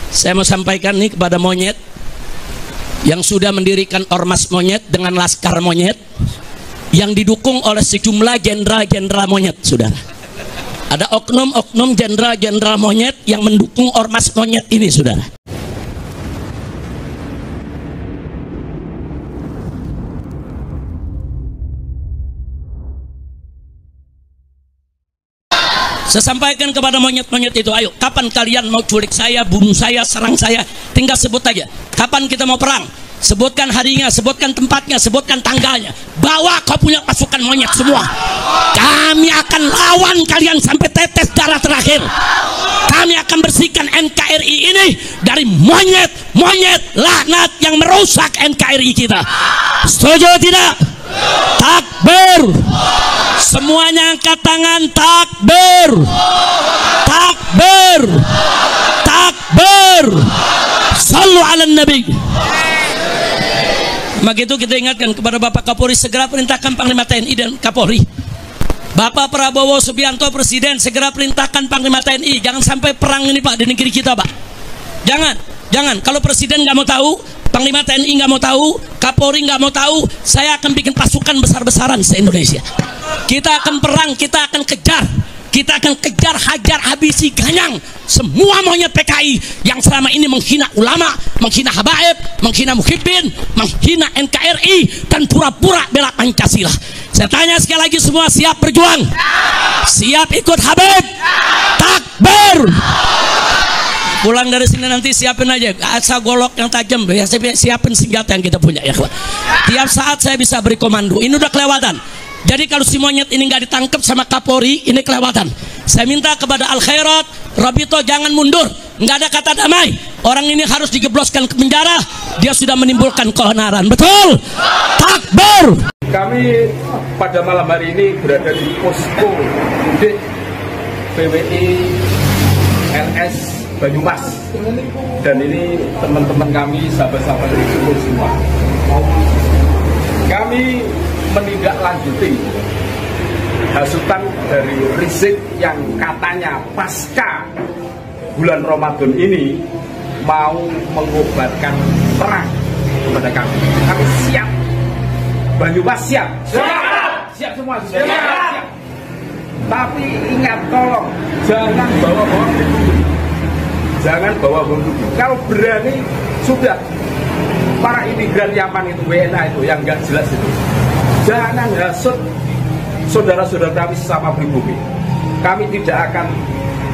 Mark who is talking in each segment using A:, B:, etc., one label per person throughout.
A: Saya mau sampaikan nih kepada monyet yang sudah mendirikan ormas monyet dengan laskar monyet yang didukung oleh sejumlah jenderal-jenderal monyet, saudara. Ada oknum-oknum jenderal-jenderal monyet yang mendukung ormas monyet ini, saudara. Saya sampaikan kepada monyet-monyet itu, ayo, kapan kalian mau culik saya, bunuh saya, serang saya? Tinggal sebut aja. Kapan kita mau perang? Sebutkan harinya, sebutkan tempatnya, sebutkan tanggalnya. Bawa kau punya pasukan monyet semua. Kami akan lawan kalian sampai tetes darah terakhir. Kami akan bersihkan NKRI ini dari monyet-monyet laknat yang merusak NKRI kita. Setuju tidak? Takbir. Semuanya angkat tangan. Takbir. Takbir. Takbir. Sallu ala nabi. Maka itu kita ingatkan kepada Bapak Kapolri, segera perintahkan Panglima TNI dan Kapolri. Bapak Prabowo Subianto Presiden, segera perintahkan Panglima TNI. Jangan sampai perang ini, Pak, di negeri kita, Pak. Jangan. Kalau Presiden nggak mau tahu, Panglima TNI nggak mau tahu, Kapolri nggak mau tahu, saya akan bikin pasukan besar-besaran se-Indonesia. Kita akan perang, kita akan kejar. Kita akan kejar, hajar, habisi, ganyang semua monyet PKI yang selama ini menghina ulama, menghina habaib, menghina muhibbin, menghina NKRI, dan pura-pura bela Pancasila. Saya tanya sekali lagi, semua siap berjuang? Siap ikut Habib? Takbir! Pulang dari sini nanti siapin aja asal golok yang tajam, siapin senjata yang kita punya ya. Tiap saat saya bisa beri komando. Ini udah kelewatan. Jadi kalau si monyet ini nggak ditangkap sama Kapolri, ini kelewatan. Saya minta kepada Al Khairat, Rabito, jangan mundur. Nggak ada kata damai. Orang ini harus digebloskan ke penjara. Dia sudah menimbulkan keonaran. Betul? Takbir!
B: Kami pada malam hari ini berada di posko mudik PWI LS Banyumas. Dan ini teman-teman kami, sahabat-sahabat dari Sumur semua. Kami menindaklanjuti hasutan dari Rizik yang katanya pasca bulan Ramadan ini mau mengobatkan perang kepada kami. Kami siap. Banyumas siap. Siap semua. Siap. Tapi ingat, tolong jangan bawa-bawa bom. Jangan bawa bom. Kalau berani sudah, para imigran Yaman itu, WNA itu yang nggak jelas itu, jangan hasut saudara-saudara kami sesama pribumi. Kami tidak akan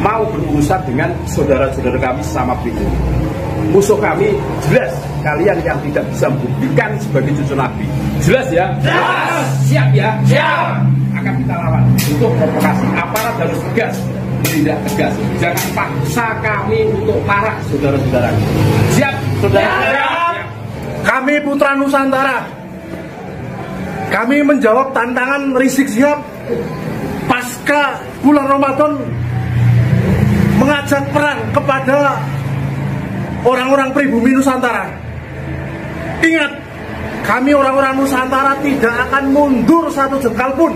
B: mau berurusan dengan saudara-saudara kami sesama pribumi. Musuh kami jelas, kalian yang tidak bisa membuktikan sebagai cucu Nabi. Jelas ya? Jelas. Siap ya? Siap. Akan kita lawan. Untuk provokasi, aparat harus tegas, tidak tegas. Jangan paksa kami untuk marah saudara-saudara. Siap, saudara? Siap.
C: Kami Putra Nusantara, kami menjawab tantangan Rizik Syihab pasca bulan Ramadan mengajak perang kepada orang-orang pribumi Nusantara. Ingat, kami orang-orang Nusantara tidak akan mundur satu jengkal pun.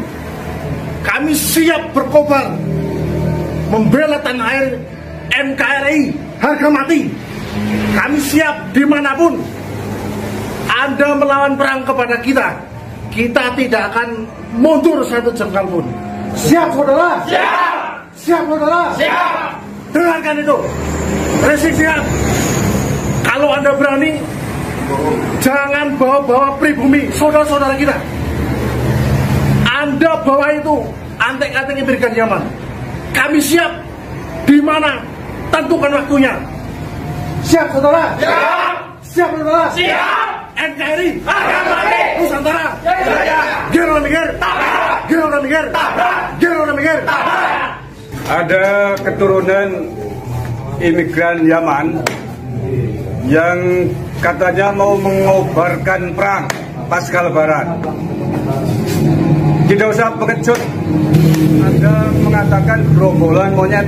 C: Kami siap berkobar membela tanah air NKRI harga mati. Kami siap dimanapun Anda melawan perang kepada kita, kita tidak akan mundur satu jengkal pun. Siap, saudara? Siap! Siap, saudara? Siap! Dengarkan itu, Rizik Syihab, kalau Anda berani, jangan bawa-bawa pribumi saudara-saudara kita. Anda bawa itu antek-antek imigran Yaman. Kami siap, di mana tentukan waktunya. Siap, saudara? Siap! Siap, saudara? Siap! NKRI Nusantara. Gero mikir.
B: Ada keturunan imigran Yaman yang katanya mau mengobarkan perang pasca Lebaran. Tidak usah pengecut. Anda mengatakan gerombolan monyet,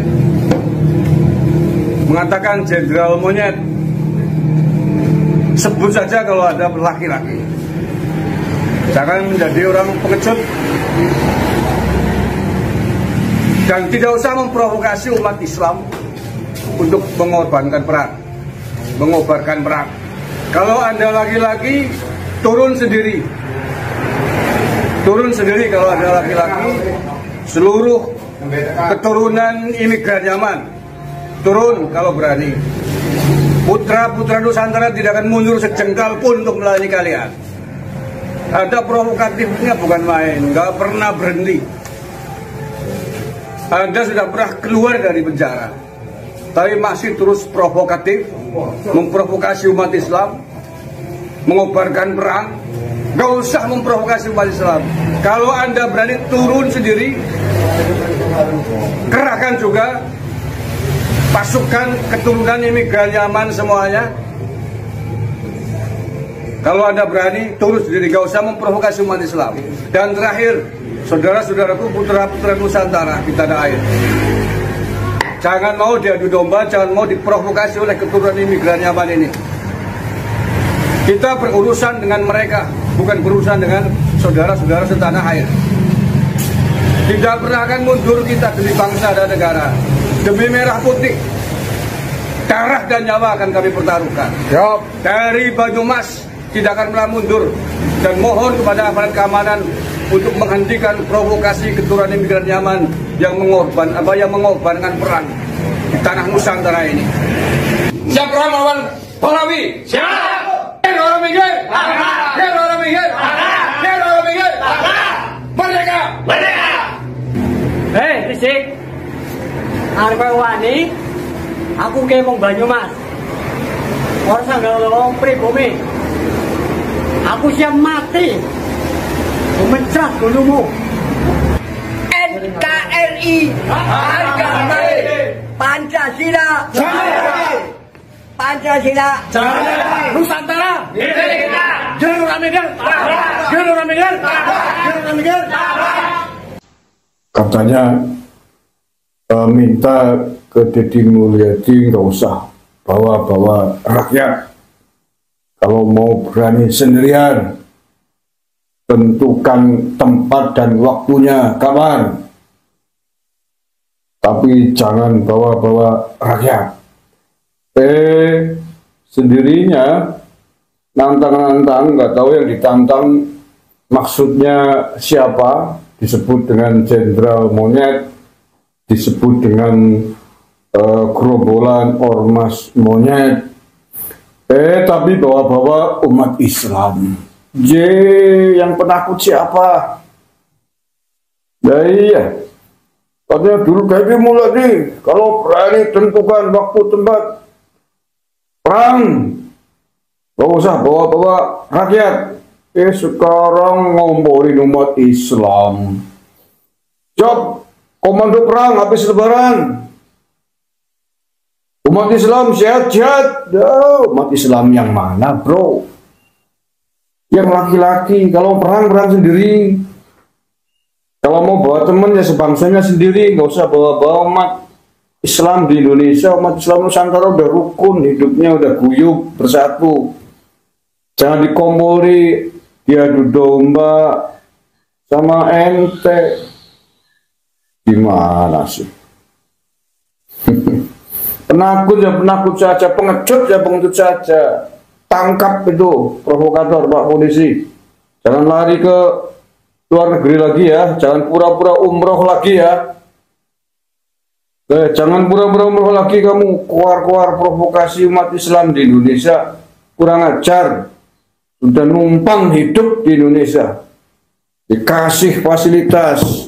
B: mengatakan jenderal monyet. Sebut saja kalau ada laki-laki. Jangan menjadi orang pengecut. Dan tidak usah memprovokasi umat Islam untuk mengorbankan perang.
D: mengobarkan perang. Kalau Anda laki-laki, turun sendiri. Turun sendiri kalau ada laki-laki. Seluruh keturunan imigran Yaman, turun kalau berani. Putra-putra Nusantara tidak akan mundur sejengkal pun untuk melayani kalian. Ada provokatifnya bukan main, nggak pernah berhenti. Anda sudah pernah keluar dari penjara, tapi masih terus provokatif, memprovokasi umat Islam, mengobarkan perang. Gak usah memprovokasi umat Islam. Kalau Anda berani turun sendiri, kerahkan juga pasukan keturunan imigran Yaman semuanya. Kalau Anda berani turun sendiri, gak usah memprovokasi umat Islam. Dan terakhir, saudara-saudaraku, putra-putra Nusantara di tanah air, jangan mau diadu domba, jangan mau diprovokasi oleh keturunan imigran Yaman ini. Kita berurusan dengan mereka, bukan berurusan dengan saudara-saudara setanah air. Tidak pernah akan mundur kita demi bangsa dan negara, demi merah putih. Darah dan nyawa akan kami pertaruhkan. Dari Banyumas tidak akan pernah mundur, dan mohon kepada aparat keamanan untuk menghentikan provokasi keturunan imigran Yaman yang mengorbankan perang di tanah Nusantara ini. Siap perang melawan Pahlawi? Siap. Orang minggir, orang minggir, orang minggir, merdeka, merdeka.
E: Hei, Risik, arep wani, aku kemong Banyumas. Orang sanggau pribumi, aku siap mati, memecah dulumu. NKRI, harga mati, Pancasila. Pancasila, Nusantara,
F: katanya minta ke Deddy Mulyadi nggak usah bawa-bawa rakyat. Kalau mau berani sendirian, tentukan tempat dan waktunya kapan, tapi jangan bawa-bawa rakyat. Sendirinya nantang-nantang, nggak tahu yang ditantang maksudnya siapa, disebut dengan jenderal monyet, disebut dengan gerombolan ormas monyet, tapi bawa-bawa umat Islam. Yang penakut siapa? Ya iya, katanya dulu kayak Mulyadi, kalau berani tentukan waktu tempat perang, gak usah bawa-bawa rakyat. Sekarang ngomporin umat Islam. Job komando perang habis lebaran. Umat Islam sehat-sehat. Umat Islam yang mana, bro? Yang laki-laki. Kalau perang sendiri. Kalau mau bawa temen ya sebangsanya sendiri, gak usah bawa-bawa umat Islam di Indonesia. Umat Islam Nusantara udah rukun, hidupnya udah guyup, bersatu. Jangan dikompori, diadu domba sama ente. Gimana sih? Penakut ya penakut saja, pengecut ya pengecut saja. Tangkap itu provokator, Pak Polisi. Jangan lari ke luar negeri lagi ya, jangan pura-pura umroh lagi ya. Jangan pura-pura umroh lagi kamu, keluar-keluar provokasi umat Islam di Indonesia. Kurang ajar. Sudah numpang hidup di Indonesia, dikasih fasilitas,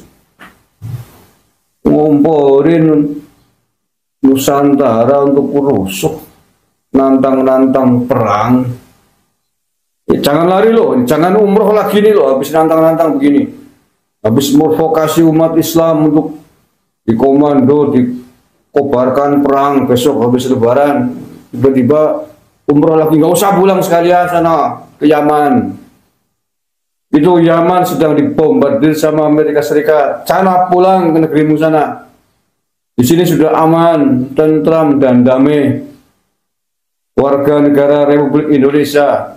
F: ngomporin Nusantara untuk rusuk, nantang-nantang perang. Jangan lari loh, jangan umroh lagi nih loh, habis nantang-nantang begini, habis provokasi umat Islam untuk dikomando, dikobarkan perang besok habis lebaran, tiba-tiba umroh lagi. Nggak usah pulang sekalian sana ke Yaman. Itu Yaman sedang dibombardir sama Amerika Serikat. Sana pulang ke negerimu sana. Di sini sudah aman, tentram dan damai. Warga negara Republik Indonesia,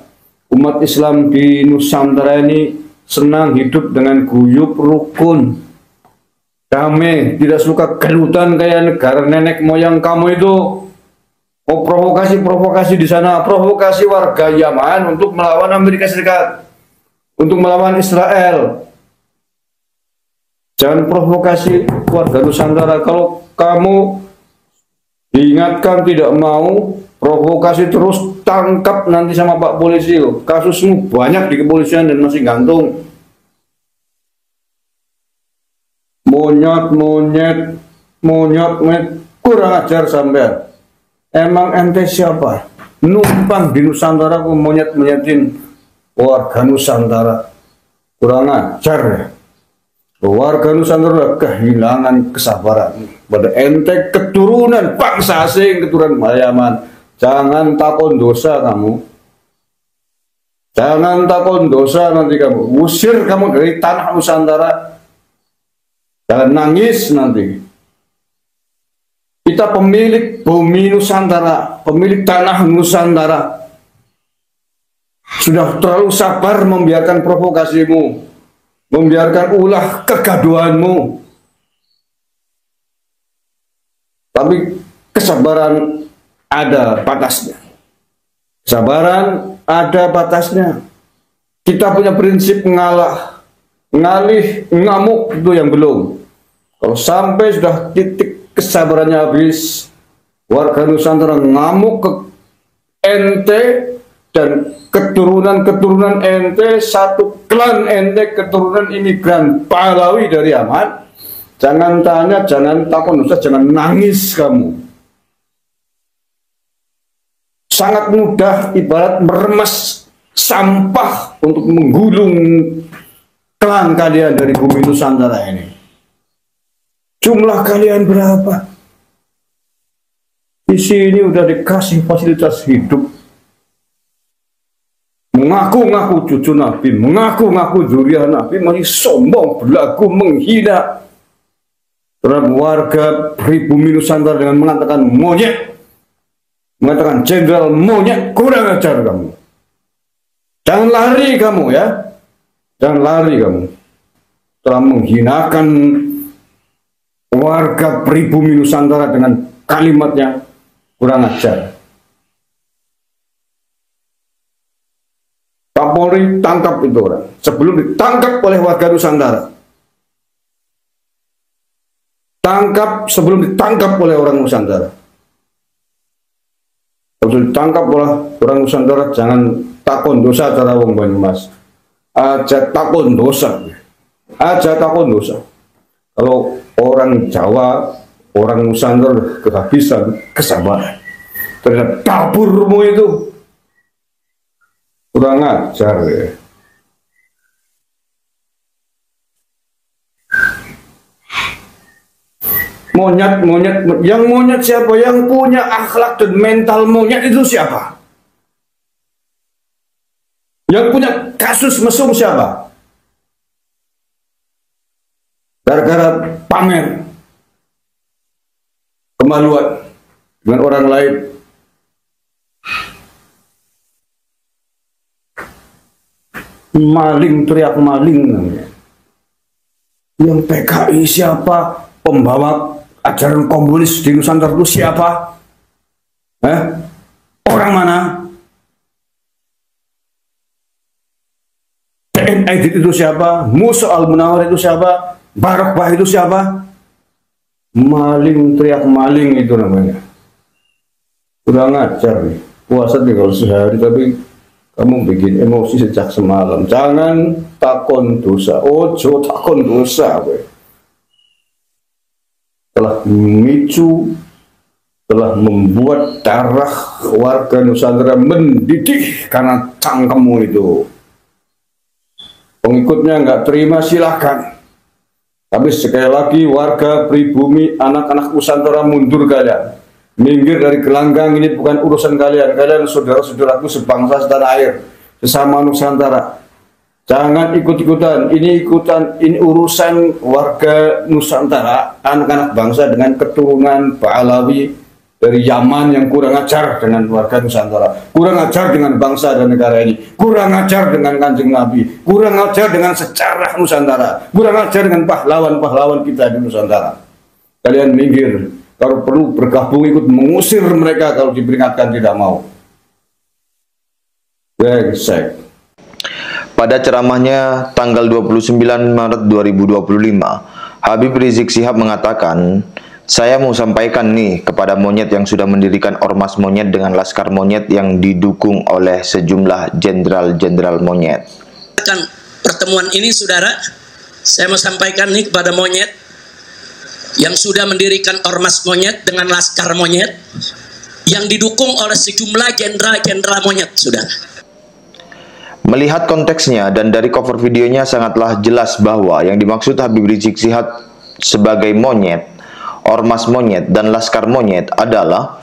F: umat Islam di Nusantara ini senang hidup dengan guyup, rukun, damai, tidak suka gelutan kayak negara nenek moyang kamu itu. Oh, provokasi di sana, provokasi warga Yaman untuk melawan Amerika Serikat, untuk melawan Israel. Jangan provokasi warga Nusantara. Kalau kamu diingatkan tidak mau, provokasi terus, tangkap nanti sama Pak Polisi loh. Kasusmu banyak di kepolisian dan masih gantung. Monyet, kurang ajar sampean. Emang ente siapa? Numpang di Nusantara kok monyet-monyetin warga Nusantara. Kurang ajar ya. Warga Nusantara kehilangan kesabaran. Pada ente keturunan bangsa asing, keturunan Yaman. Jangan takon dosa kamu. Jangan takon dosa nanti kamu. Usir kamu dari tanah Nusantara. Jangan nangis nanti. Kita pemilik bumi Nusantara, pemilik tanah Nusantara. Sudah terlalu sabar membiarkan provokasimu, membiarkan ulah kegaduhanmu. Tapi kesabaran ada batasnya. Kesabaran ada batasnya. Kita punya prinsip ngalah, ngalih, ngamuk itu yang belum. Kalau sampai sudah titik kesabarannya habis, warga Nusantara ngamuk ke ente dan keturunan ente, satu klan ente, keturunan imigran Pahlawi dari Yaman. Jangan tanya, jangan takut dosa, jangan nangis kamu. Sangat mudah, ibarat meremas sampah untuk menggulung klan kalian dari bumi Nusantara ini. Jumlah kalian berapa? Di sini udah dikasih fasilitas hidup. Mengaku-ngaku cucu Nabi, mengaku-ngaku zuriat Nabi, masih sombong, berlaku menghina terhadap warga pribumi Nusantara dengan mengatakan monyet, mengatakan jenderal monyet. Kurang ajar kamu. Jangan lari kamu ya. Jangan lari kamu. Telah menghinakan warga pribumi Nusantara dengan kalimat yang kurang ajar. Kapolri tangkap itu orang sebelum ditangkap oleh warga Nusantara. Tangkap sebelum ditangkap oleh orang Nusantara. Kalau ditangkap oleh orang Nusantara, jangan takon dosa cara wong Banyumas. Aja takon dosa. Aja takon dosa. Kalau orang Jawa, orang Nusantara kehabisan kesabaran terhadap dapurmu itu, kurang ajar ya. Monyet, yang monyet siapa? Yang punya akhlak dan mental monyet itu siapa? Yang punya kasus mesum siapa? Gara-gara pamer kemaluan dengan orang lain. Maling, teriak maling namanya. Yang PKI siapa? Pembawa ajaran komunis di Nusantara itu siapa? Orang mana? TNI itu siapa? Musa Al-Munawar itu siapa? Barokah itu siapa? Maling, teriak maling itu namanya. Kurang ajar nih. Puasa nih kalau sehari tapi kamu bikin emosi sejak semalam. Jangan takon dosa. Ojo takon dosa. Telah memicu, telah membuat darah warga Nusantara mendidih karena cangkemmu itu. Pengikutnya nggak terima silahkan. Tapi sekali lagi warga pribumi, anak-anak Nusantara mundur kalian. Minggir dari gelanggang, ini bukan urusan kalian. Kalian saudara-saudaraku sebangsa setanah air, sesama Nusantara. Jangan ikut-ikutan. Ini urusan warga Nusantara, anak-anak bangsa dengan keturunan Pahlawi dari Yaman yang kurang ajar dengan warga Nusantara, kurang ajar dengan bangsa dan negara ini, kurang ajar dengan Kanjeng Nabi, kurang ajar dengan sejarah Nusantara, kurang ajar dengan pahlawan-pahlawan kita di Nusantara. Kalian minggir kalau perlu bergabung ikut mengusir mereka kalau diperingatkan tidak mau. Brengsek.
G: Pada ceramahnya tanggal 29 Maret 2025, Habib Rizik Syihab mengatakan, "Saya mau sampaikan nih kepada monyet yang sudah mendirikan ormas monyet dengan laskar monyet yang didukung oleh sejumlah jenderal-jenderal monyet."
A: Pertemuan ini, saudara, saya mau sampaikan nih kepada monyet yang sudah mendirikan ormas monyet dengan laskar monyet yang didukung oleh sejumlah jenderal-jenderal monyet, saudara.
G: Melihat konteksnya dan dari cover videonya sangatlah jelas bahwa yang dimaksud Habib Rizik Syihab sebagai monyet, ormas monyet, dan laskar monyet adalah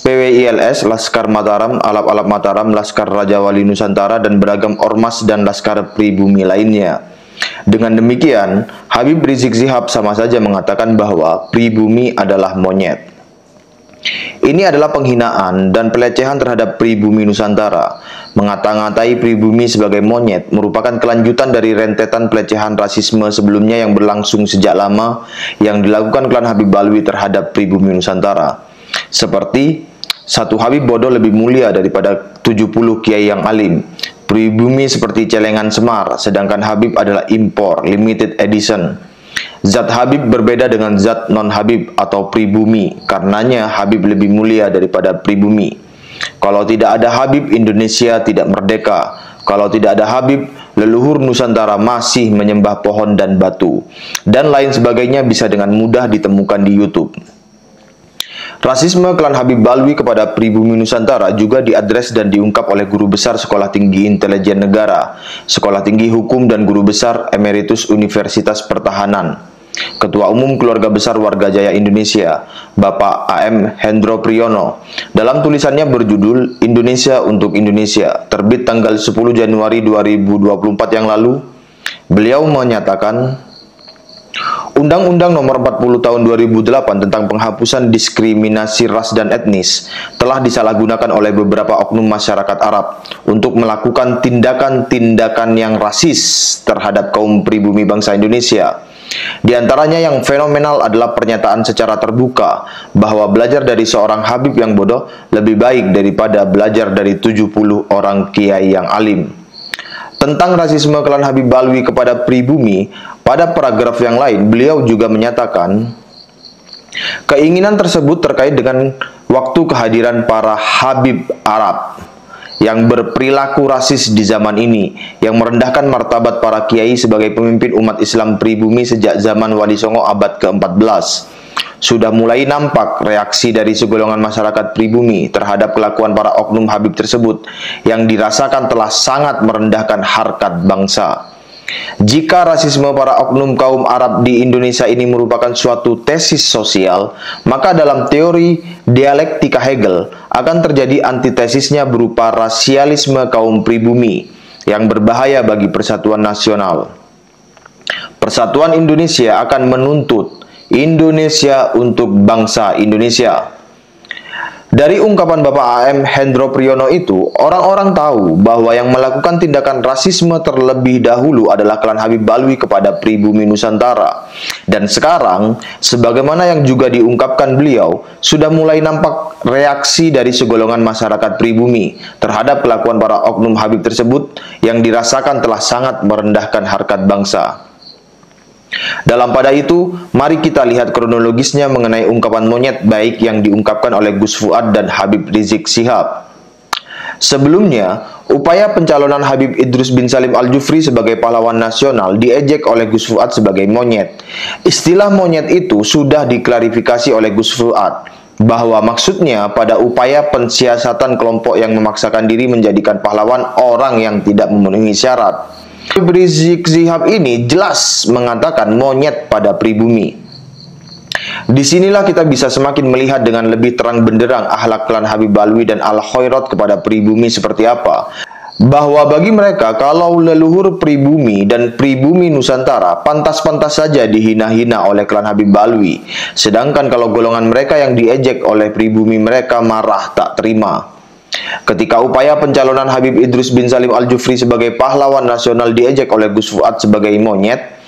G: PWILS, Laskar Mataram, Alap-Alap Mataram, Laskar Raja Wali Nusantara, dan beragam ormas dan laskar pribumi lainnya. Dengan demikian, Habib Rizik Syihab sama saja mengatakan bahwa pribumi adalah monyet. Ini adalah penghinaan dan pelecehan terhadap pribumi Nusantara. Mengata-ngatai pribumi sebagai monyet merupakan kelanjutan dari rentetan pelecehan rasisme sebelumnya yang berlangsung sejak lama yang dilakukan klan Habib Balwi terhadap pribumi Nusantara. Seperti, satu Habib bodoh lebih mulia daripada 70 kiai yang alim. Pribumi seperti celengan Semar, sedangkan Habib adalah impor, limited edition. Zat Habib berbeda dengan zat non-Habib atau pribumi, karenanya Habib lebih mulia daripada pribumi. Kalau tidak ada Habib, Indonesia tidak merdeka. Kalau tidak ada Habib, leluhur Nusantara masih menyembah pohon dan batu. Dan lain sebagainya bisa dengan mudah ditemukan di YouTube. Rasisme klan Habib Balwi kepada pribumi Nusantara juga diadres dan diungkap oleh Guru Besar Sekolah Tinggi Intelijen Negara, Sekolah Tinggi Hukum, dan Guru Besar Emeritus Universitas Pertahanan, Ketua Umum Keluarga Besar Warga Jaya Indonesia, Bapak A.M. Hendro Priyono, dalam tulisannya berjudul Indonesia untuk Indonesia, terbit tanggal 10 Januari 2024 yang lalu. Beliau menyatakan, Undang-Undang Nomor 40 Tahun 2008 tentang penghapusan diskriminasi ras dan etnis telah disalahgunakan oleh beberapa oknum masyarakat Arab untuk melakukan tindakan-tindakan yang rasis terhadap kaum pribumi bangsa Indonesia. Di antaranya yang fenomenal adalah pernyataan secara terbuka bahwa belajar dari seorang Habib yang bodoh lebih baik daripada belajar dari 70 orang kiai yang alim. Tentang rasisme klan Habib Balwi kepada pribumi, pada paragraf yang lain beliau juga menyatakan keinginan tersebut terkait dengan waktu kehadiran para Habib Arab yang berperilaku rasis di zaman ini, yang merendahkan martabat para kiai sebagai pemimpin umat Islam pribumi sejak zaman Wali Songo abad ke-14. Sudah mulai nampak reaksi dari segolongan masyarakat pribumi terhadap kelakuan para oknum Habib tersebut yang dirasakan telah sangat merendahkan harkat bangsa. Jika rasisme para oknum kaum Arab di Indonesia ini merupakan suatu tesis sosial, maka dalam teori dialektika Hegel akan terjadi antitesisnya berupa rasialisme kaum pribumi yang berbahaya bagi persatuan nasional. Persatuan Indonesia akan menuntut Indonesia untuk bangsa Indonesia. Dari ungkapan Bapak A.M. Hendro Priyono itu, orang-orang tahu bahwa yang melakukan tindakan rasisme terlebih dahulu adalah klan Habib Balwi kepada pribumi Nusantara. Dan sekarang, sebagaimana yang juga diungkapkan beliau, sudah mulai nampak reaksi dari segolongan masyarakat pribumi terhadap kelakuan para oknum Habib tersebut yang dirasakan telah sangat merendahkan harkat bangsa. Dalam pada itu, mari kita lihat kronologisnya mengenai ungkapan monyet baik yang diungkapkan oleh Gus Fuad dan Habib Rizik Syihab. Sebelumnya, upaya pencalonan Habib Idrus bin Salim Al-Jufri sebagai pahlawan nasional diejek oleh Gus Fuad sebagai monyet. Istilah monyet itu sudah diklarifikasi oleh Gus Fuad bahwa maksudnya pada upaya pensiasatan kelompok yang memaksakan diri menjadikan pahlawan orang yang tidak memenuhi syarat. Habib Rizik Syihab ini jelas mengatakan monyet pada pribumi. Disinilah kita bisa semakin melihat dengan lebih terang benderang akhlak klan Habib Balwi dan Al-Khairat kepada pribumi seperti apa. Bahwa bagi mereka kalau leluhur pribumi dan pribumi Nusantara pantas-pantas saja dihina-hina oleh klan Habib Balwi. Sedangkan kalau golongan mereka yang diejek oleh pribumi mereka marah tak terima. Ketika upaya pencalonan Habib Idrus bin Salim Al-Jufri sebagai pahlawan nasional diejek oleh Gus Fuad sebagai monyet,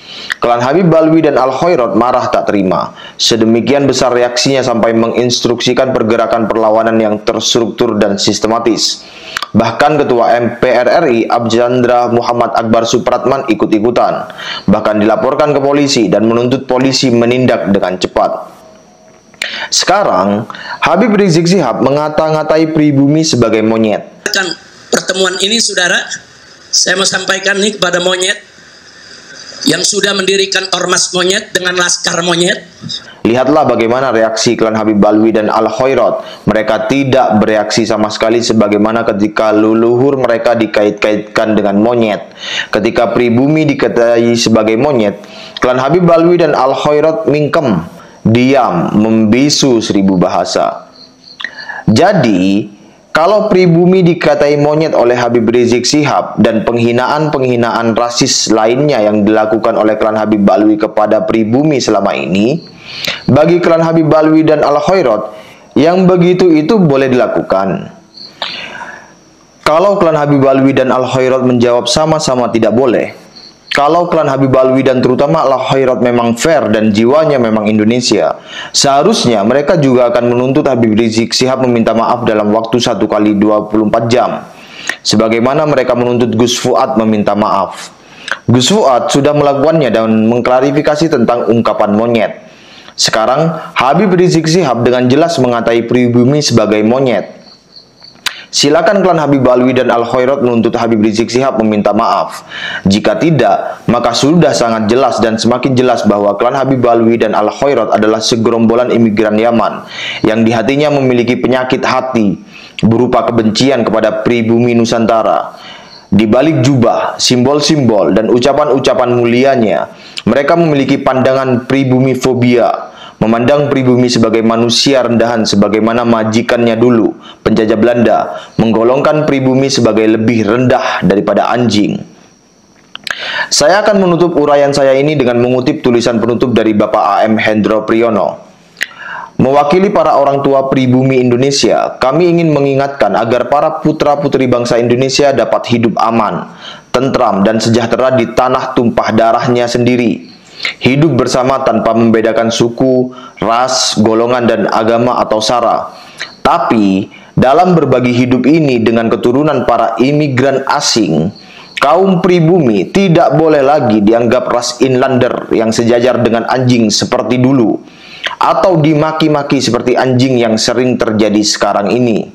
G: Klan Habib Balwi dan Al-Khairat marah tak terima. Sedemikian besar reaksinya sampai menginstruksikan pergerakan perlawanan yang terstruktur dan sistematis. Bahkan Ketua MPR RI Archandra Muhammad Akbar Supratman ikut-ikutan. Bahkan dilaporkan ke polisi dan menuntut polisi menindak dengan cepat. Sekarang, Habib Rizik Syihab mengata-ngatai pribumi sebagai monyet.
A: Pertemuan ini, saudara, saya mau sampaikan nih kepada monyet yang sudah mendirikan ormas monyet dengan laskar monyet.
G: Lihatlah bagaimana reaksi klan Habib Balwi dan Al-Khairat. Mereka tidak bereaksi sama sekali sebagaimana ketika leluhur mereka dikait-kaitkan dengan monyet. Ketika pribumi dikatai sebagai monyet, klan Habib Balwi dan Al-Khairat mingkem, diam, membisu 1000 bahasa. Jadi, kalau pribumi dikatai monyet oleh Habib Rizik Syihab dan penghinaan-penghinaan rasis lainnya yang dilakukan oleh klan Habib Balwi kepada pribumi selama ini, bagi klan Habib Balwi dan Al-Khairat, yang begitu itu boleh dilakukan. Kalau klan Habib Balwi dan Al-Khairat menjawab sama-sama tidak boleh. Kalau klan Habib Balwi dan terutama Al-Khairat memang fair dan jiwanya memang Indonesia, seharusnya mereka juga akan menuntut Habib Rizik Syihab meminta maaf dalam waktu 1 kali 24 jam. Sebagaimana mereka menuntut Gus Fuad meminta maaf. Gus Fuad sudah melakukannya dan mengklarifikasi tentang ungkapan monyet. Sekarang, Habib Rizik Syihab dengan jelas mengatai pribumi sebagai monyet. Silakan klan Habib Balwi dan Al-Khairat menuntut Habib Rizik Syihab meminta maaf. Jika tidak, maka sudah sangat jelas dan semakin jelas bahwa klan Habib Balwi dan Al-Khairat adalah segerombolan imigran Yaman yang di hatinya memiliki penyakit hati berupa kebencian kepada pribumi Nusantara. Di balik jubah, simbol-simbol, dan ucapan-ucapan mulianya, mereka memiliki pandangan pribumi fobia, memandang pribumi sebagai manusia rendahan sebagaimana majikannya dulu, penjajah Belanda, menggolongkan pribumi sebagai lebih rendah daripada anjing. Saya akan menutup uraian saya ini dengan mengutip tulisan penutup dari Bapak A.M. Hendro Priyono. Mewakili para orang tua pribumi Indonesia, kami ingin mengingatkan agar para putra-putri bangsa Indonesia dapat hidup aman, tentram, dan sejahtera di tanah tumpah darahnya sendiri. Hidup bersama tanpa membedakan suku, ras, golongan, dan agama atau sara. Tapi, dalam berbagi hidup ini dengan keturunan para imigran asing, kaum pribumi tidak boleh lagi dianggap ras inlander yang sejajar dengan anjing seperti dulu, atau dimaki-maki seperti anjing yang sering terjadi sekarang ini.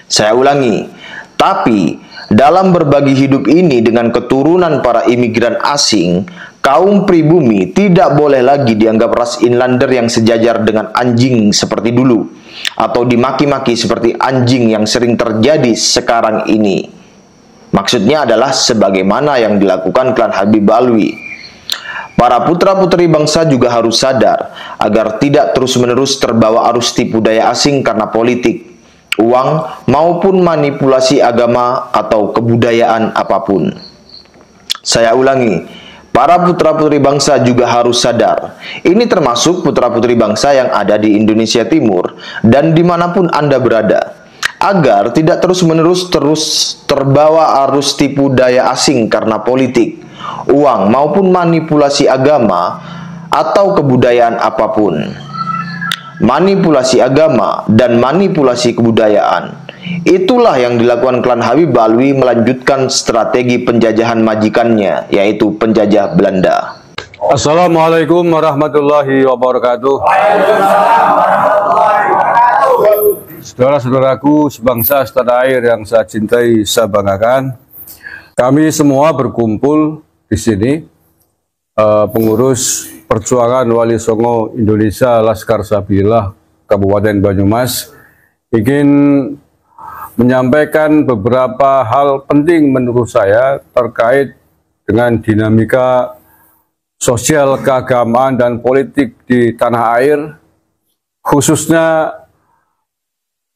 G: Saya ulangi, tapi dalam berbagi hidup ini dengan keturunan para imigran asing, kaum pribumi tidak boleh lagi dianggap ras inlander yang sejajar dengan anjing seperti dulu, atau dimaki-maki seperti anjing yang sering terjadi sekarang ini. Maksudnya adalah sebagaimana yang dilakukan klan Habib Balwi. Para putra-putri bangsa juga harus sadar agar tidak terus-menerus terbawa arus tipu daya asing karena politik, uang, maupun manipulasi agama atau kebudayaan apapun. Saya ulangi, para putra-putri bangsa juga harus sadar. Ini termasuk putra-putri bangsa yang ada di Indonesia Timur dan dimanapun Anda berada, agar tidak terus-menerus terbawa arus tipu daya asing karena politik, uang, maupun manipulasi agama atau kebudayaan apapun. Manipulasi agama dan manipulasi kebudayaan, itulah yang dilakukan klan Habib Balwi melanjutkan strategi penjajahan majikannya, yaitu penjajah Belanda.
D: Assalamualaikum warahmatullahi wabarakatuh. Saudara-saudaraku sebangsa setanah air yang saya cintai, saya banggakan, kami semua berkumpul di sini, pengurus Perjuangan Wali Songo Indonesia Laskar Sabillah Kabupaten Banyumas, ingin menyampaikan beberapa hal penting menurut saya terkait dengan dinamika sosial, keagamaan, dan politik di tanah air, khususnya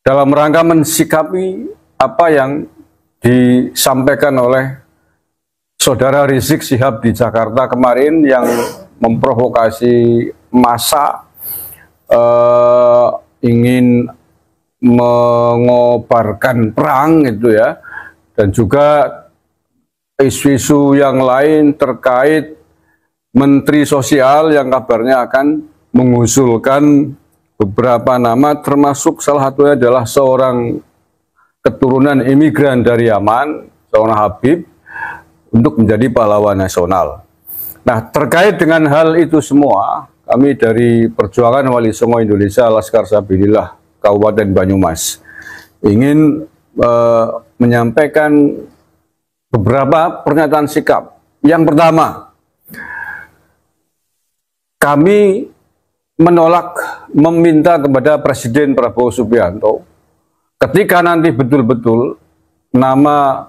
D: dalam rangka mensikapi apa yang disampaikan oleh Saudara Rizik Syihab di Jakarta kemarin yang memprovokasi massa, ingin mengobarkan perang gitu ya, dan juga isu-isu yang lain terkait
F: Menteri Sosial yang kabarnya akan mengusulkan beberapa nama, termasuk salah satunya adalah seorang keturunan imigran dari Yaman, seorang Habib, untuk menjadi pahlawan nasional. Nah, terkait dengan hal itu semua, kami dari Perjuangan Wali Songo Indonesia Laskar Sabilillah Kabupaten Banyumas ingin menyampaikan beberapa pernyataan sikap. Yang pertama, kami menolak meminta kepada Presiden Prabowo Subianto ketika nanti betul-betul nama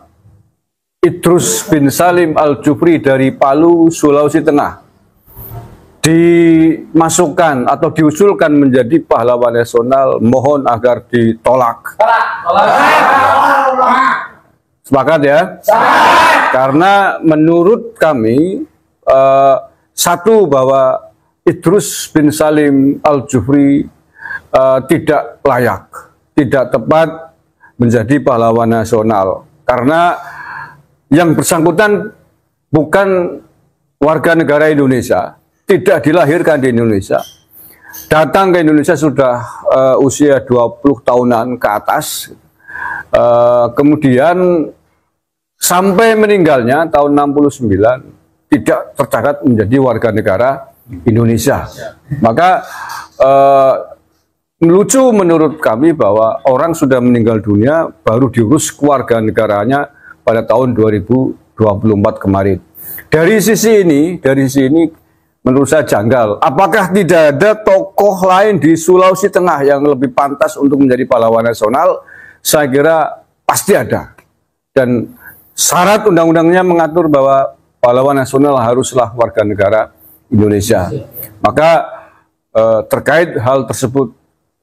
F: Idrus bin Salim Al-Jufri dari Palu, Sulawesi Tengah dimasukkan atau diusulkan menjadi pahlawan nasional, mohon agar ditolak. Sepakat ya? Karena menurut kami, satu, bahwa Idrus bin Salim Al-Jufri tidak layak, tidak tepat menjadi pahlawan nasional. Karena yang bersangkutan bukan warga negara Indonesia, tidak dilahirkan di Indonesia, datang ke Indonesia sudah usia 20 tahunan ke atas, kemudian sampai meninggalnya tahun 69 tidak tercatat menjadi warga negara Indonesia. Maka lucu menurut kami bahwa orang sudah meninggal dunia baru diurus keluarga negaranya pada tahun 2024 kemarin. Dari sisi ini menurut saya janggal. Apakah tidak ada tokoh lain di Sulawesi Tengah yang lebih pantas untuk menjadi pahlawan nasional? Saya kira pasti ada. Dan syarat undang-undangnya mengatur bahwa pahlawan nasional haruslah warga negara Indonesia. Maka terkait hal tersebut,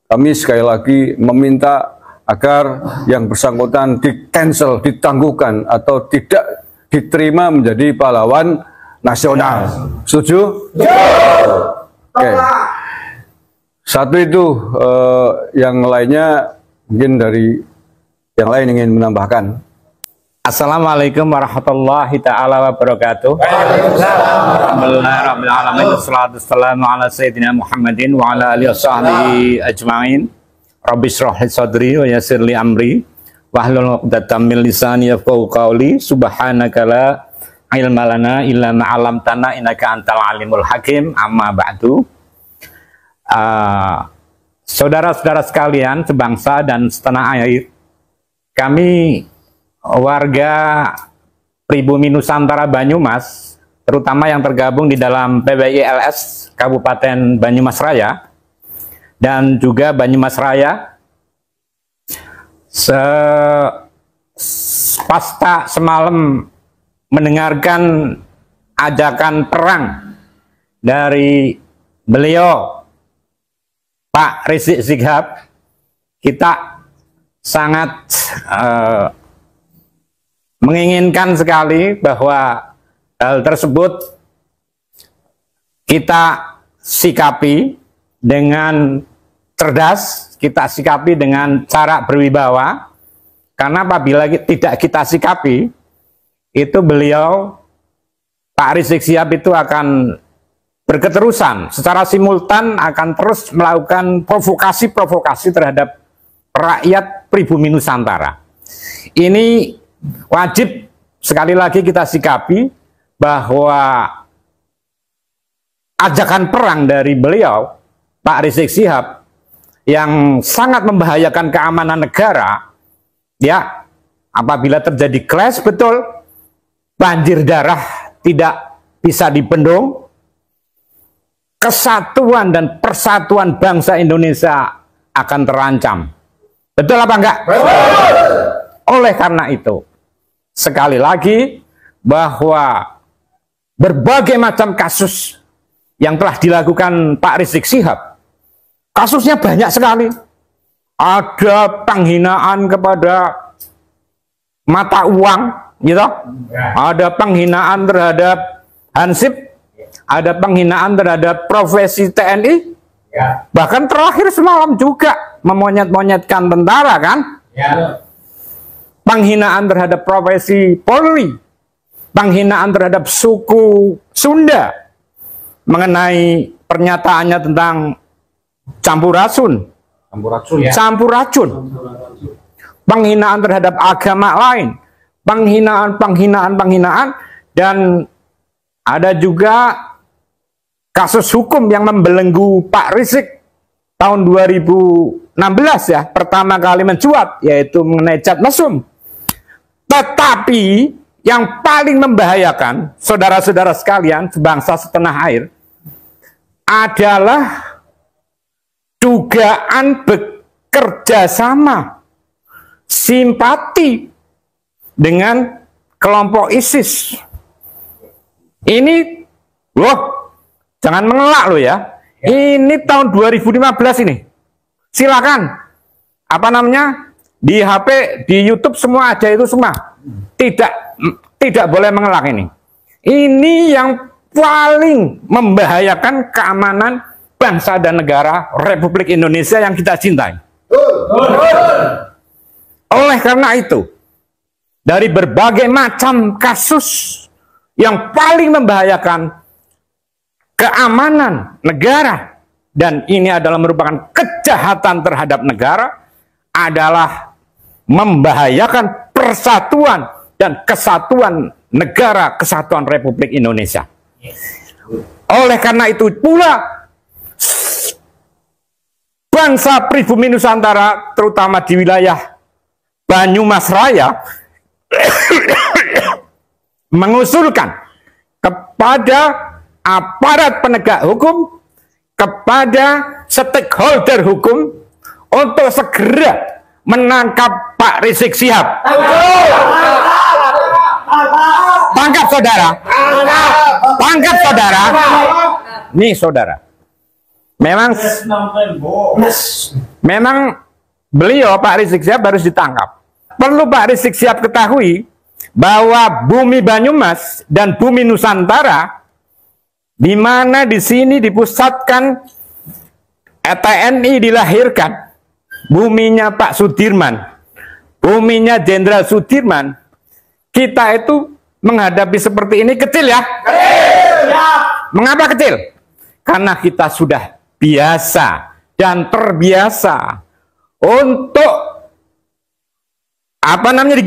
F: kami sekali lagi meminta agar yang bersangkutan di-cancel, ditangguhkan, atau tidak diterima menjadi pahlawan nasional. Setuju? Oke. Satu itu, yang lainnya mungkin dari yang lain ingin menambahkan.
H: Assalamualaikum warahmatullahi ta'ala wabarakatuh. Alhamdulillahirrahmanirrahim. Wassalatu wassalamu ala sayyidina Muhammadin wa ala alihi wasahbihi ajma'in. Rabbi shrah li sadri wa yassir li amri wahlul 'uqdatam min lisani yafqahu qawli. Subhanaka la ilma lana illa ma 'allamtana innaka antal alimul hakim. Amma ba'du. Saudara-saudara sekalian sebangsa dan setanah air, kami warga pribumi Nusantara Banyumas, terutama yang tergabung di dalam PWI-LS Kabupaten Banyumas Raya dan juga Banyumas Raya, pasca semalam mendengarkan ajakan perang dari beliau Pak Rizik Syihab, kita sangat menginginkan sekali bahwa hal tersebut kita sikapi dengan cerdas, kita sikapi dengan cara berwibawa, karena apabila tidak kita sikapi, itu beliau, Pak Rizik Syihab itu akan berketerusan, secara simultan akan terus melakukan provokasi-provokasi terhadap rakyat pribumi Nusantara. Ini wajib sekali lagi kita sikapi bahwa ajakan perang dari beliau, Pak Rizik Syihab, yang sangat membahayakan keamanan negara, ya, apabila terjadi clash, betul, banjir darah tidak bisa dibendung, kesatuan dan persatuan bangsa Indonesia akan terancam. Betul apa enggak? Betul. Oleh karena itu, sekali lagi, bahwa berbagai macam kasus yang telah dilakukan Pak Rizik Syihab, kasusnya banyak sekali. Ada penghinaan kepada mata uang, gitu. Ada penghinaan terhadap Hansip, ada penghinaan terhadap profesi TNI, bahkan terakhir semalam juga memonyet-monyetkan tentara, kan? Penghinaan terhadap profesi Polri, penghinaan terhadap suku Sunda, mengenai pernyataannya tentang campur racun, penghinaan terhadap agama lain, penghinaan, dan ada juga kasus hukum yang membelenggu Pak Rizik tahun 2016 ya, pertama kali mencuat, yaitu mengenai cat mesum. Tetapi yang paling membahayakan, saudara-saudara sekalian, sebangsa setanah air, adalah dugaan bekerja sama, simpati dengan kelompok ISIS. Ini, loh, jangan mengelak loh ya. Ini tahun 2015 ini. Silakan, apa namanya, di HP, di YouTube semua ada itu semua. Tidak boleh mengelak ini. Ini yang paling membahayakan keamanan bangsa dan negara Republik Indonesia yang kita cintai. Oleh karena itu, dari berbagai macam kasus yang paling membahayakan keamanan negara, dan ini adalah merupakan kejahatan terhadap negara, adalah membahayakan persatuan dan kesatuan negara kesatuan Republik Indonesia. Oleh karena itu pula, bangsa pribumi Nusantara, terutama di wilayah Banyumas Raya, mengusulkan kepada aparat penegak hukum, kepada stakeholder hukum, untuk segera menangkap Pak Rizik Syihab. Tangkap saudara. Tangkap saudara. Nih saudara. Memang beliau Pak Rizik Syihab harus ditangkap. Perlu Pak Rizik Syihab ketahui bahwa bumi Banyumas dan bumi Nusantara, di mana di sini dipusatkan TNI dilahirkan, buminya Pak Sudirman, buminya Jenderal Sudirman, kita itu menghadapi seperti ini kecil ya. Mengapa kecil? Karena kita sudah biasa dan terbiasa untuk apa namanya,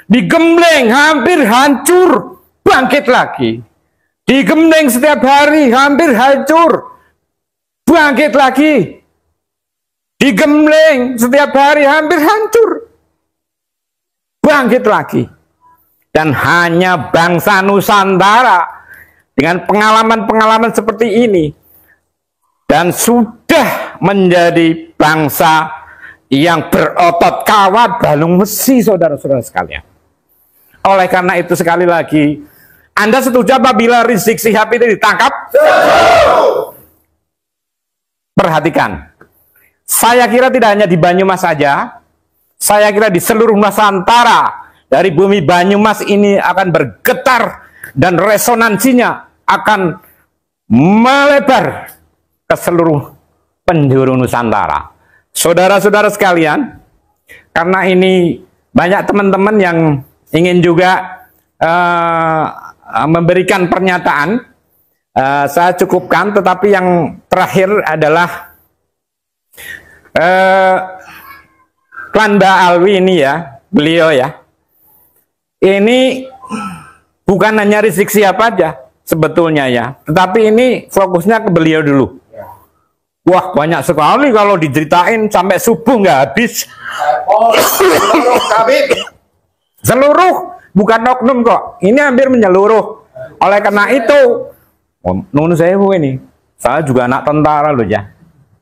H: digembleng hampir hancur, bangkit lagi. Digembleng setiap hari hampir hancur, bangkit lagi. Digembleng setiap hari hampir hancur, bangkit lagi. Dan hanya bangsa Nusantara dengan pengalaman-pengalaman seperti ini, dan sudah menjadi bangsa yang berotot kawat balung besi, saudara-saudara sekalian. Oleh karena itu, sekali lagi, Anda setuju apabila Rizik Syihab itu ditangkap? Perhatikan, saya kira tidak hanya di Banyumas saja, saya kira di seluruh Nusantara, dari bumi Banyumas ini akan bergetar dan resonansinya akan melebar ke seluruh penjuru Nusantara. Saudara-saudara sekalian, karena ini banyak teman-teman yang ingin juga memberikan pernyataan, saya cukupkan. Tetapi yang terakhir adalah Klanda Alwi ini ya, beliau ya, ini bukan hanya Rizik Syihab aja sebetulnya ya, tetapi ini fokusnya ke beliau dulu. Wah, banyak sekali kalau diceritain sampai subuh nggak habis. Seluruh, bukan oknum kok. Ini hampir menyeluruh. Oleh karena itu, nun sewu ini, saya juga anak tentara loh ya.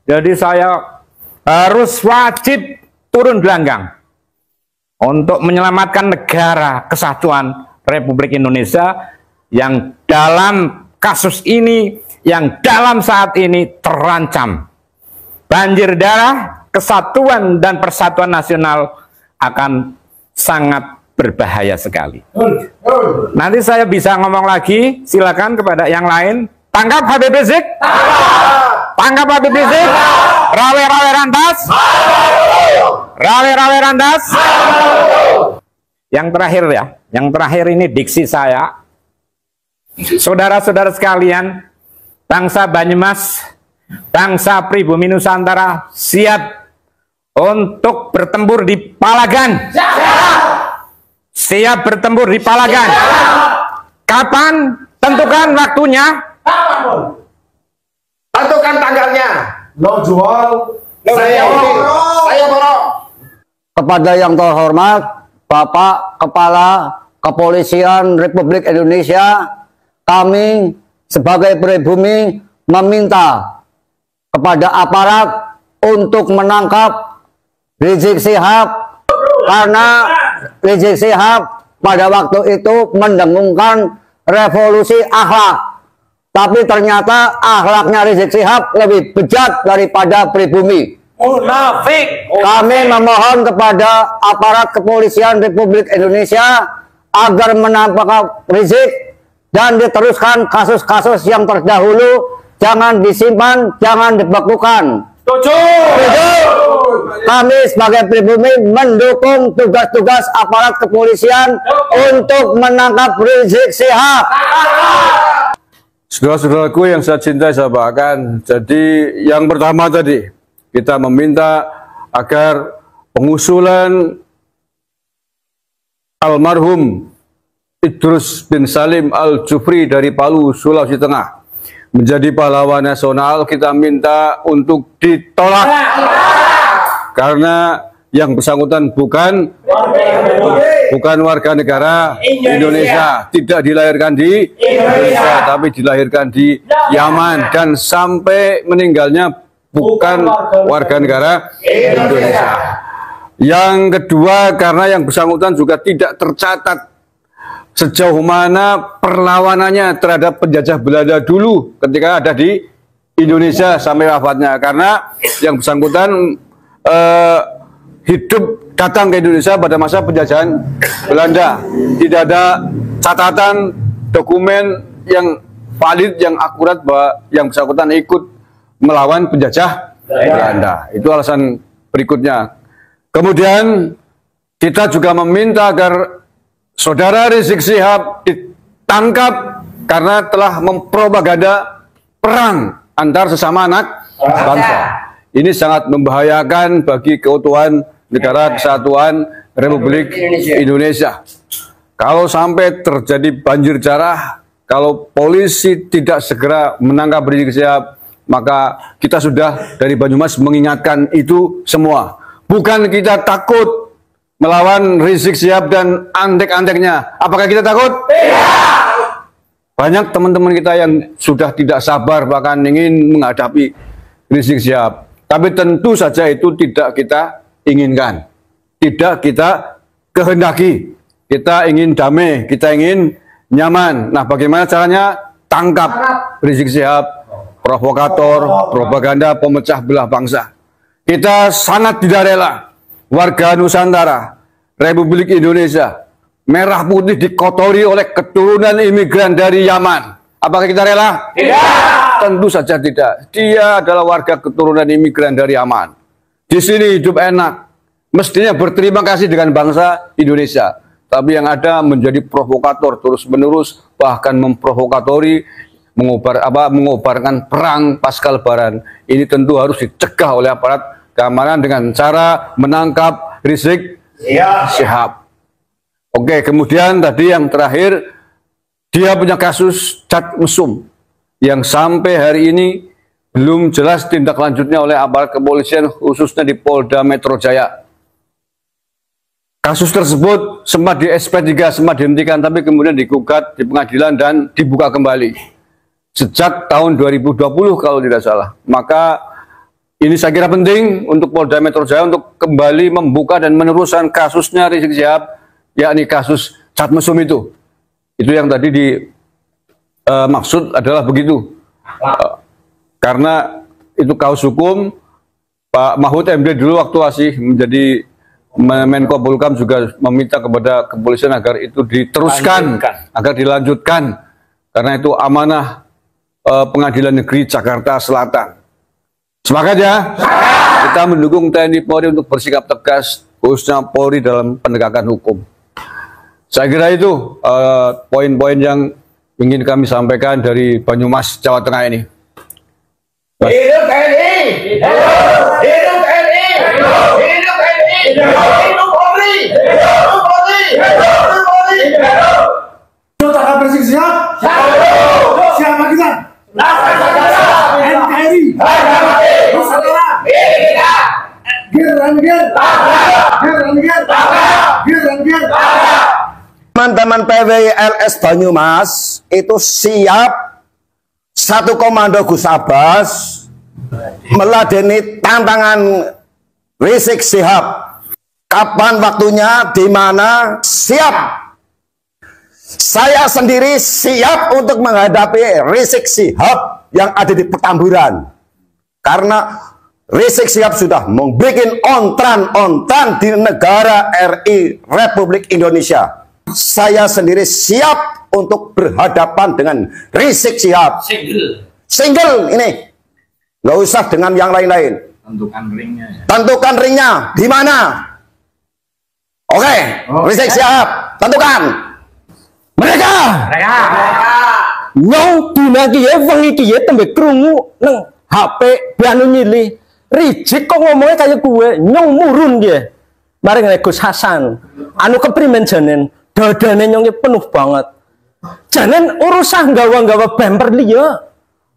H: Jadi saya harus wajib turun gelanggang untuk menyelamatkan negara kesatuan Republik Indonesia yang dalam kasus ini, yang dalam saat ini terancam. Banjir darah, kesatuan dan persatuan nasional akan sangat berbahaya sekali. Nanti saya bisa ngomong lagi, silakan kepada yang lain. Tangkap Habib Rizik. Tangkap Habib Rizik. Rawe-rawe rantas. Rawe-rawe rantas. Yang terakhir ya, yang terakhir ini diksi saya. saudara-saudara sekalian, bangsa Banyumas, bangsa pribumi Nusantara siap untuk bertempur di Palagan. Siap bertempur di Palagan. Kapan? Tentukan waktunya.
I: Tentukan tanggalnya.
C: No jual.
I: Saya borong.
E: Kepada yang terhormat Bapak Kepala Kepolisian Republik Indonesia, kami sebagai pribumi meminta kepada aparat untuk menangkap Rizik Syihab, karena Rizik Syihab pada waktu itu mendengungkan revolusi akhlak, tapi ternyata akhlaknya Rizik Syihab lebih bejat daripada pribumi.
I: Munafik.
E: Kami memohon kepada aparat kepolisian Republik Indonesia agar menangkap Rizik dan diteruskan kasus-kasus yang terdahulu, jangan disimpan, jangan dibekukan. Kami sebagai pribumi mendukung tugas-tugas aparat kepolisian untuk menangkap Rizik Syihab.
D: Saudara-saudaraku yang saya cintai, saya banggakan. Jadi yang pertama tadi, kita meminta agar pengusulan almarhum Idrus bin Salim Al-Jufri dari Palu, Sulawesi Tengah menjadi pahlawan nasional, kita minta untuk ditolak. Karena yang bersangkutan bukan warga negara Indonesia, tidak dilahirkan di Indonesia, tapi dilahirkan di Yaman, dan sampai meninggalnya bukan warga negara Indonesia. Yang kedua, karena yang bersangkutan juga tidak tercatat sejauh mana perlawanannya terhadap penjajah Belanda dulu ketika ada di Indonesia sampai wafatnya. Karena yang bersangkutan hidup datang ke Indonesia pada masa penjajahan Belanda. Tidak ada catatan dokumen yang valid, yang akurat bahwa yang bersangkutan ikut melawan penjajah Belanda. Itu alasan berikutnya. Kemudian kita juga meminta agar saudara Rizik Syihab ditangkap karena telah mempropaganda perang antar sesama anak bangsa. Ini sangat membahayakan bagi keutuhan negara kesatuan Republik Indonesia. Kalau sampai terjadi banjir darah, kalau polisi tidak segera menangkap Rizik Syihab, maka kita sudah dari Banyumas mengingatkan itu semua. Bukan kita takut melawan Rizik Syihab dan antek-anteknya. Apakah kita takut? Tidak. Banyak teman-teman kita yang sudah tidak sabar bahkan ingin menghadapi Rizik Syihab. Tapi tentu saja itu tidak kita inginkan. Tidak kita kehendaki. Kita ingin damai, kita ingin nyaman. Nah, bagaimana caranya? Tangkap Rizik Syihab, provokator, propaganda, pemecah belah bangsa. Kita sangat tidak rela warga Nusantara, Republik Indonesia, merah putih dikotori oleh keturunan imigran dari Yaman. Apakah kita rela? Tidak. Tentu saja tidak. Dia adalah warga keturunan imigran dari Yaman. Di sini hidup enak. Mestinya berterima kasih dengan bangsa Indonesia. Tapi yang ada menjadi provokator terus-menerus, bahkan memprovokatori, mengobarkan perang pasca Lebaran. Ini tentu harus dicegah oleh aparat keamanan dengan cara menangkap Rizik Syihab. Oke, kemudian tadi yang terakhir, dia punya kasus cat mesum yang sampai hari ini belum jelas tindak lanjutnya oleh aparat kepolisian, khususnya di Polda Metro Jaya. Kasus tersebut sempat di SP3, sempat dihentikan, tapi kemudian digugat di pengadilan dan dibuka kembali sejak tahun 2020 kalau tidak salah. Maka ini saya kira penting untuk Polda Metro Jaya untuk kembali membuka dan meneruskan kasusnya Rizik Syihab, yakni kasus cat mesum itu. Itu yang tadi maksud adalah begitu. Karena itu kasus hukum. Pak Mahfud MD dulu waktu masih menjadi Menko Polhukam juga meminta kepada kepolisian agar itu diteruskan, agar dilanjutkan. Karena itu amanah Pengadilan Negeri Jakarta Selatan. Semangat ya. Kita mendukung TNI Polri untuk bersikap tegas, khususnya Polri dalam penegakan hukum. Saya kira itu poin-poin yang ingin kami sampaikan dari Banyumas, Jawa Tengah ini.
I: Hidup TNI! Hidup TNI! Hidup TNI! Hidup Polri! Hidup Polri! Hidup Polri!
C: Saudara Rizik Syihab, siapa kita? NKRI, Nusantara,
E: Teman-teman PWLS Banyumas itu siap satu komando Gus Abbas meladeni tantangan Rizik Syihab. Kapan waktunya, di mana, siap. Saya sendiri siap untuk menghadapi Rizik Syihab yang ada di Petamburan. Karena Rizik Syihab sudah membuat ontran-ontran di negara RI Republik Indonesia. Saya sendiri siap untuk berhadapan dengan Rizik Syihab. Single ini. Nggak usah dengan yang lain-lain.
H: Tentukan ringnya ya.
E: Tentukan ringnya. Di mana? Oke. Rizik Syihab. Tentukan. Mereka nyong dina kiye wengi kiye tembe krungu nang HP anu nyilih Rizik kok ngomongnya kayak gue nyong murun dia mari ngene Gus Hasan anu keprimen janen dadane nyongnya penuh banget janen urusan gawa-gawa bemper liya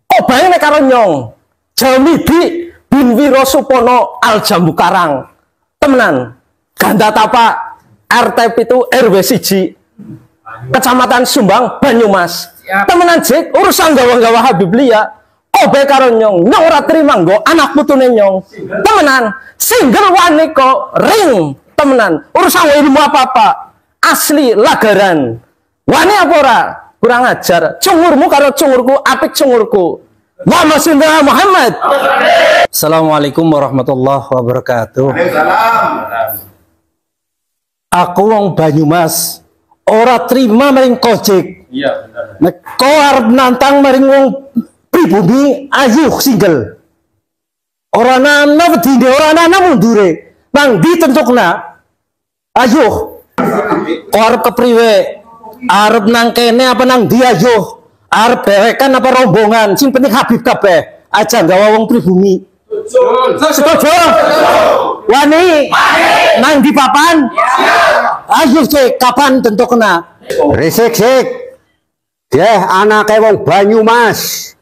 E: kok bae nek karo nyong Jamidi bin Wirosupono Al Jambu Karang temenan ganda tapak RT itu RW 1 Kecamatan Sumbang, Banyumas. Temenan Jik, urusan gawa-gawa Habib Lia. Kobe karo nyong, nyong ora terima nggo anak putune nyong. Temenan, single wani kok ring. Temenan, urusan ilmu apa-apa. Asli lagaran. Wani apa ora? Kurang ajar. Cungurmu karo cungurku, apik cungurku. Muhammad. Assalamualaikum warahmatullahi wabarakatuh. Aku wong Banyumas. Ora terima maring Kojek. Iya, benar. Nek kau arep nantang maring wong pribumi, ayo single. Ora nana wedine, ora nana mundure. Nang ditentukna. Ayo. Kau arep kepriwe? Arep nang kene apa nang ndi ayo? Arep dewekan apa rombongan? Sing penting Habib kabeh. Aja gawa wong pribumi. Setuju? Wani? Nang di papan? Ayo cek kapan tentu kena. Rizik ya anake wong Banyumas.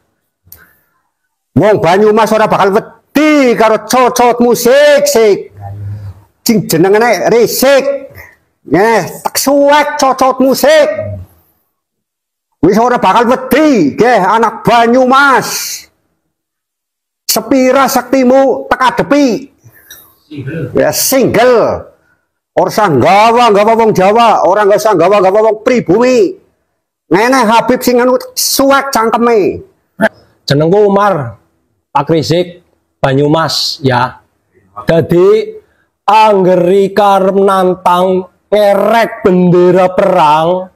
E: Wong Banyumas ora bakal wedi karo cocot musik sik. Sing jenengane Rizik. Ya, tak suwek cocot musik. Wis ora bakal wedi, nggih anak Banyumas. Sepira saktimu tak adepi. Ya single. Orang gawa wong Jawa, orang gak usah gawa wong pribumi. Ngene Habib sing anu suwek cangkeme. Jenengku Umar, Pak Rizik, Banyumas ya. Dadi anggeri karep nantang ngerek bendera perang.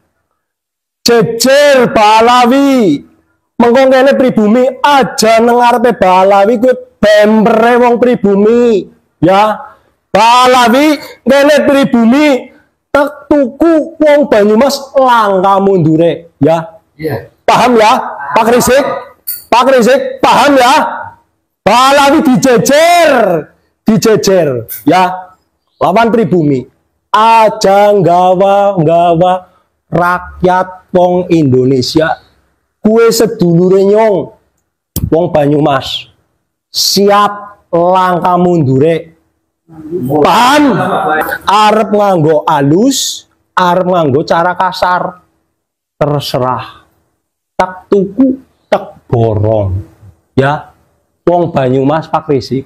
E: Jejer Balawi. Mengko kene pribumi aja nang ngarepe Balawi kuwi bempere wong pribumi ya. Balawi kene pribumi tak tuku wong Banyumas langka mundure ya. Iya. Paham ya Pak Rizik? Pak Rizik paham ya? Balawi dijejer ya. Lawan pribumi aja nggawa rakyat wong Indonesia. Kue sedulure nyong wong Banyumas siap langkah mundure. Paham? Arep nganggo alus, arep nganggo cara kasar, terserah. Tak tuku, tak borong. Ya, wong Banyumas Pak Rizik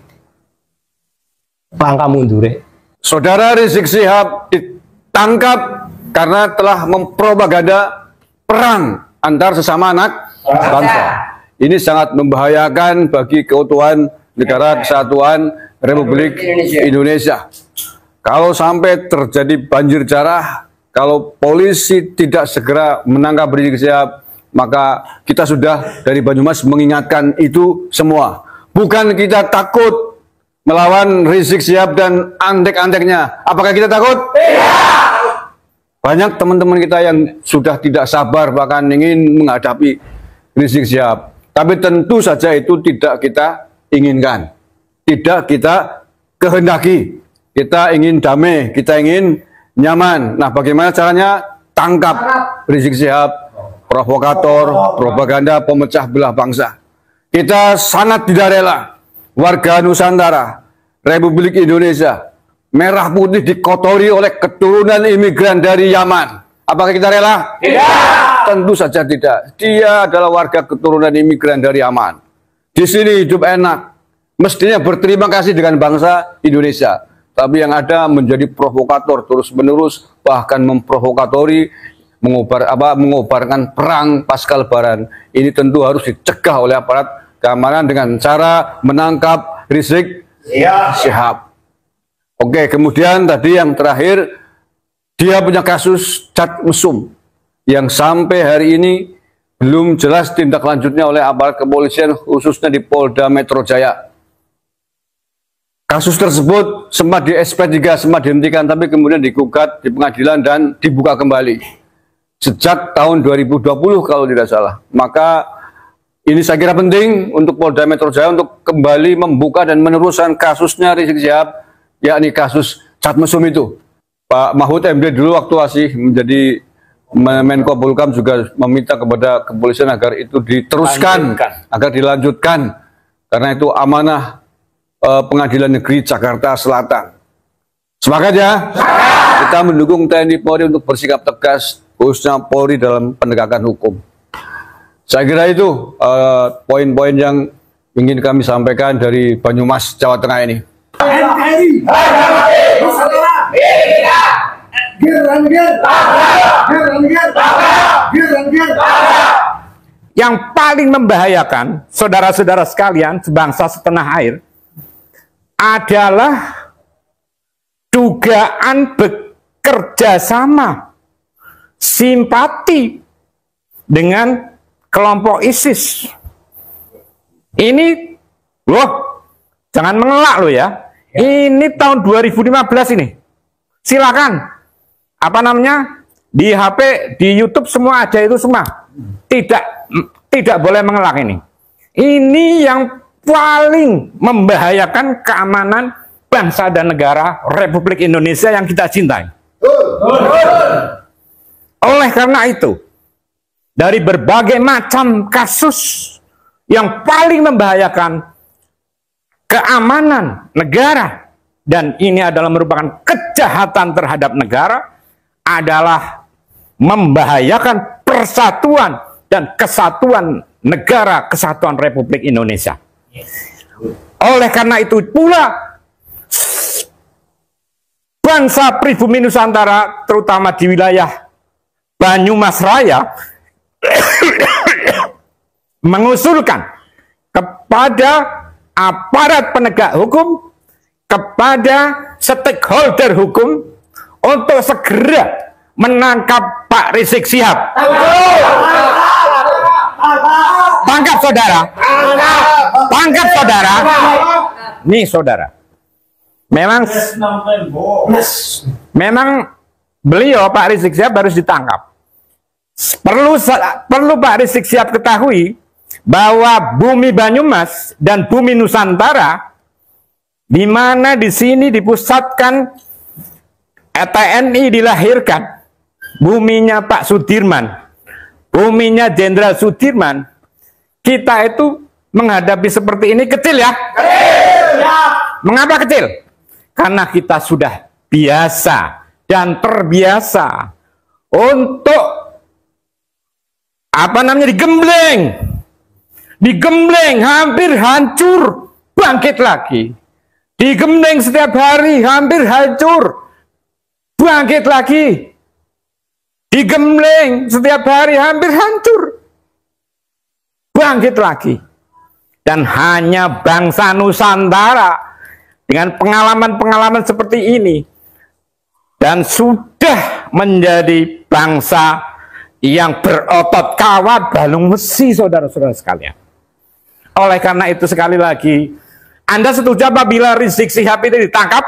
E: langkah mundure.
D: Saudara Rizik Syihab ditangkap karena telah mempropaganda perang antar sesama anak bangsa. Ini sangat membahayakan bagi keutuhan negara kesatuan Republik Indonesia. Kalau sampai terjadi banjir darah, kalau polisi tidak segera menangkap Rizik Syihab, maka kita sudah dari Banyumas mengingatkan itu semua. Bukan kita takut melawan Rizik Syihab dan antek-anteknya. Apakah kita takut? Tidak. Banyak teman-teman kita yang sudah tidak sabar bahkan ingin menghadapi Rizik Syihab. Tapi tentu saja itu tidak kita inginkan. Tidak kita kehendaki. Kita ingin damai, kita ingin nyaman. Nah, bagaimana caranya? Tangkap Rizik Syihab, provokator, propaganda, pemecah belah bangsa. Kita sangat tidak rela warga Nusantara, Republik Indonesia, merah putih dikotori oleh keturunan imigran dari Yaman. Apakah kita rela? Tidak. Tentu saja tidak. Dia adalah warga keturunan imigran dari Yaman. Di sini hidup enak. Mestinya berterima kasih dengan bangsa Indonesia. Tapi yang ada menjadi provokator terus-menerus, bahkan memprovokatori, mengobarkan perang pasca Lebaran. Ini tentu harus dicegah oleh aparat keamanan dengan cara menangkap Rizik Syihab. Oke, kemudian tadi yang terakhir, dia punya kasus cat mesum yang sampai hari ini belum jelas tindak lanjutnya oleh aparat kepolisian, khususnya di Polda Metro Jaya. Kasus tersebut sempat di SP3, sempat dihentikan, tapi kemudian digugat di pengadilan dan dibuka kembali sejak tahun 2020 kalau tidak salah. Maka ini saya kira penting untuk Polda Metro Jaya untuk kembali membuka dan meneruskan kasusnya Rizik Syihab, yakni kasus cat mesum itu. Pak Mahfud MD dulu waktu masih menjadi Menko Polhukam juga meminta kepada kepolisian agar itu diteruskan, agar dilanjutkan, karena itu amanah Pengadilan Negeri Jakarta Selatan. Semangat ya. Kita mendukung TNI Polri untuk bersikap tegas, khususnya Polri dalam penegakan hukum. Saya kira itu poin-poin yang ingin kami sampaikan dari Banyumas, Jawa Tengah ini.
H: Yang paling membahayakan, saudara-saudara sekalian, sebangsa setanah air, adalah dugaan bekerja sama, simpati dengan kelompok ISIS. Ini, loh, jangan mengelak loh ya. Ini tahun 2015 ini. Silakan, apa namanya, di HP, di YouTube semua ada itu semua. Tidak boleh mengelak ini. Ini yang paling membahayakan keamanan bangsa dan negara Republik Indonesia yang kita cintai. Oleh karena itu, dari berbagai macam kasus yang paling membahayakan keamanan negara, dan ini adalah merupakan kejahatan terhadap negara, adalah membahayakan persatuan dan kesatuan negara, kesatuan Republik Indonesia. Oleh karena itu pula, bangsa pribumi Nusantara, terutama di wilayah Banyumas Raya, mengusulkan kepada aparat penegak hukum, kepada stakeholder hukum, untuk segera menangkap Pak Rizik Syihab. Tangkap saudara. Tangkap saudara. Nih saudara. Memang beliau Pak Rizik Syihab harus ditangkap. Perlu Pak Rizik Syihab ketahui bahwa bumi Banyumas dan bumi Nusantara, di mana di sini dipusatkan TNI dilahirkan, buminya Pak Sudirman, buminya Jenderal Sudirman, kita itu menghadapi seperti ini kecil ya. Mengapa kecil? Karena kita sudah biasa dan terbiasa untuk digembleng hampir hancur, bangkit lagi, digembleng setiap hari hampir hancur, bangkit lagi, digembleng setiap hari hampir hancur, bangkit lagi. Dan hanya bangsa Nusantara dengan pengalaman-pengalaman seperti ini, dan sudah menjadi bangsa yang berotot kawat balung besi, saudara-saudara sekalian. Oleh karena itu sekali lagi, Anda setuju apabila Rizik Syihab itu ditangkap?